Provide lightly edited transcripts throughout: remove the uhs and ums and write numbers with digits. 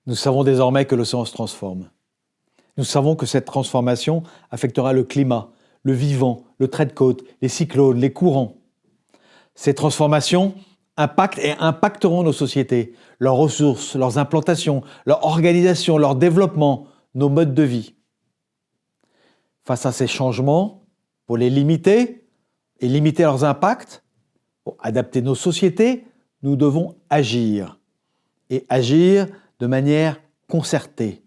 Nous savons désormais que l'océan se transforme. Nous savons que cette transformation affectera le climat, le vivant, le trait de côte, les cyclones, les courants. Ces transformations impactent et impacteront nos sociétés, leurs ressources, leurs implantations, leur organisation, leur développement, nos modes de vie. Face à ces changements, pour les limiter et limiter leurs impacts, pour adapter nos sociétés, nous devons agir. Et agir de manière concertée.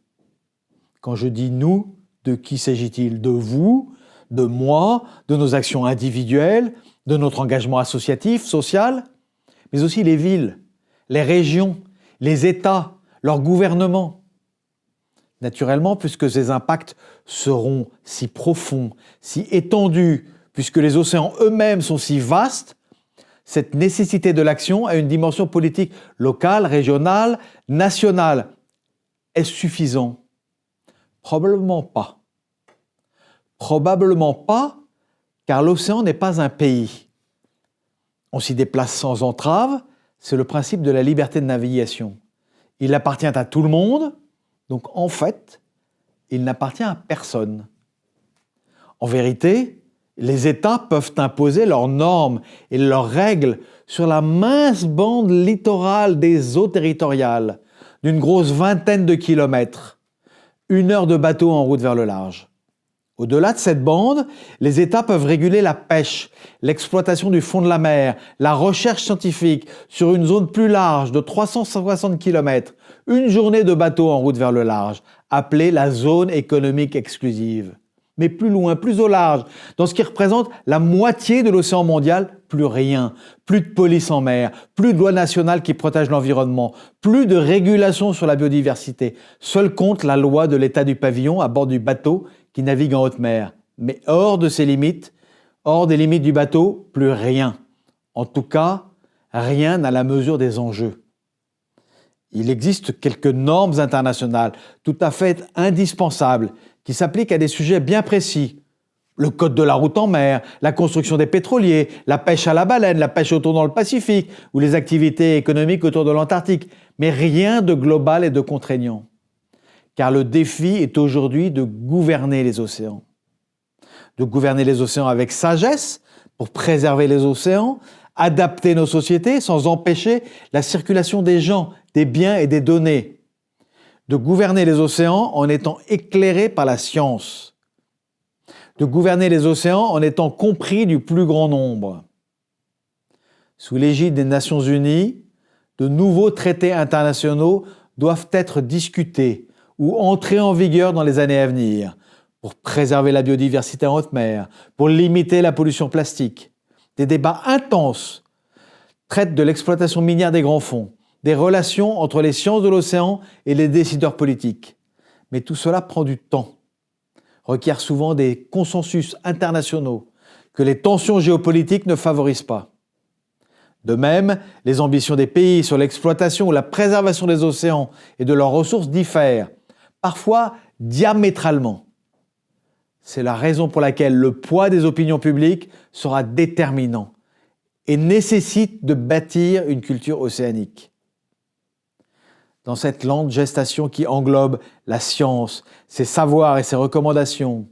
Quand je dis « nous », de qui s'agit-il? De vous, de moi, de nos actions individuelles, de notre engagement associatif, social, mais aussi les villes, les régions, les États, leurs gouvernements. Naturellement, puisque ces impacts seront si profonds, si étendus, puisque les océans eux-mêmes sont si vastes, cette nécessité de l'action a une dimension politique locale, régionale, nationale. Est-ce suffisant? Probablement pas. Probablement pas, car l'océan n'est pas un pays. On s'y déplace sans entrave, c'est le principe de la liberté de navigation. Il appartient à tout le monde, donc en fait, il n'appartient à personne. En vérité, les États peuvent imposer leurs normes et leurs règles sur la mince bande littorale des eaux territoriales, d'une grosse vingtaine de kilomètres, 1 heure de bateau en route vers le large. Au-delà de cette bande, les États peuvent réguler la pêche, l'exploitation du fond de la mer, la recherche scientifique sur une zone plus large de 360 km, une journée de bateau en route vers le large, appelée la zone économique exclusive. Mais plus loin, plus au large, dans ce qui représente la moitié de l'océan mondial, plus rien. Plus de police en mer, plus de lois nationales qui protègent l'environnement, plus de régulation sur la biodiversité. Seul compte la loi de l'état du pavillon à bord du bateau qui navigue en haute mer. Mais hors de ses limites, hors des limites du bateau, plus rien. En tout cas, rien à la mesure des enjeux. Il existe quelques normes internationales tout à fait indispensables qui s'appliquent à des sujets bien précis. Le code de la route en mer, la construction des pétroliers, la pêche à la baleine, la pêche au thon dans le Pacifique ou les activités économiques autour de l'Antarctique. Mais rien de global et de contraignant. Car le défi est aujourd'hui de gouverner les océans. De gouverner les océans avec sagesse pour préserver les océans, adapter nos sociétés sans empêcher la circulation des gens, des biens et des données. De gouverner les océans en étant éclairés par la science. De gouverner les océans en étant compris du plus grand nombre. Sous l'égide des Nations Unies, de nouveaux traités internationaux doivent être discutés ou entrer en vigueur dans les années à venir pour préserver la biodiversité en haute mer, pour limiter la pollution plastique. Des débats intenses traitent de l'exploitation minière des grands fonds, des relations entre les sciences de l'océan et les décideurs politiques. Mais tout cela prend du temps, requiert souvent des consensus internationaux que les tensions géopolitiques ne favorisent pas. De même, les ambitions des pays sur l'exploitation ou la préservation des océans et de leurs ressources diffèrent, parfois diamétralement. C'est la raison pour laquelle le poids des opinions publiques sera déterminant et nécessite de bâtir une culture océanique. Dans cette lente gestation qui englobe la science, ses savoirs et ses recommandations,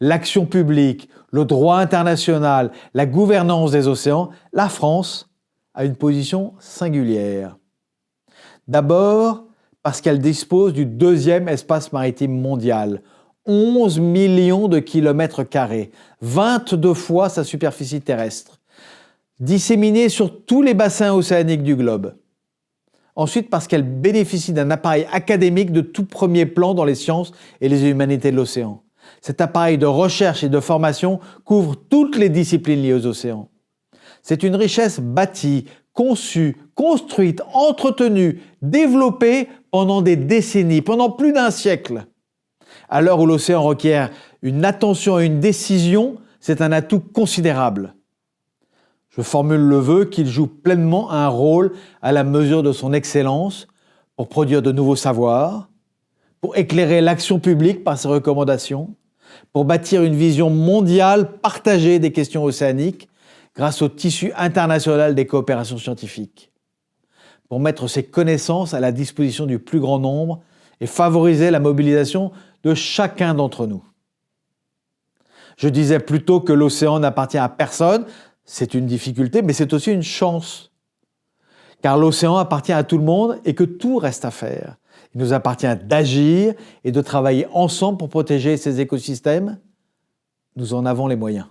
l'action publique, le droit international, la gouvernance des océans, la France a une position singulière. D'abord, parce qu'elle dispose du 2e espace maritime mondial, 11 millions de kilomètres carrés, 22 fois sa superficie terrestre, disséminée sur tous les bassins océaniques du globe. Ensuite, parce qu'elle bénéficie d'un appareil académique de tout premier plan dans les sciences et les humanités de l'océan. Cet appareil de recherche et de formation couvre toutes les disciplines liées aux océans. C'est une richesse bâtie, conçue, construite, entretenue, développée pendant des décennies, pendant plus d'un siècle. À l'heure où l'océan requiert une attention et une décision, c'est un atout considérable. Je formule le vœu qu'il joue pleinement un rôle à la mesure de son excellence pour produire de nouveaux savoirs, pour éclairer l'action publique par ses recommandations, pour bâtir une vision mondiale partagée des questions océaniques grâce au tissu international des coopérations scientifiques, pour mettre ses connaissances à la disposition du plus grand nombre et favoriser la mobilisation de chacun d'entre nous. Je disais plutôt que l'océan n'appartient à personne, c'est une difficulté, mais c'est aussi une chance. Car l'océan appartient à tout le monde et que tout reste à faire. Il nous appartient d'agir et de travailler ensemble pour protéger ces écosystèmes. Nous en avons les moyens.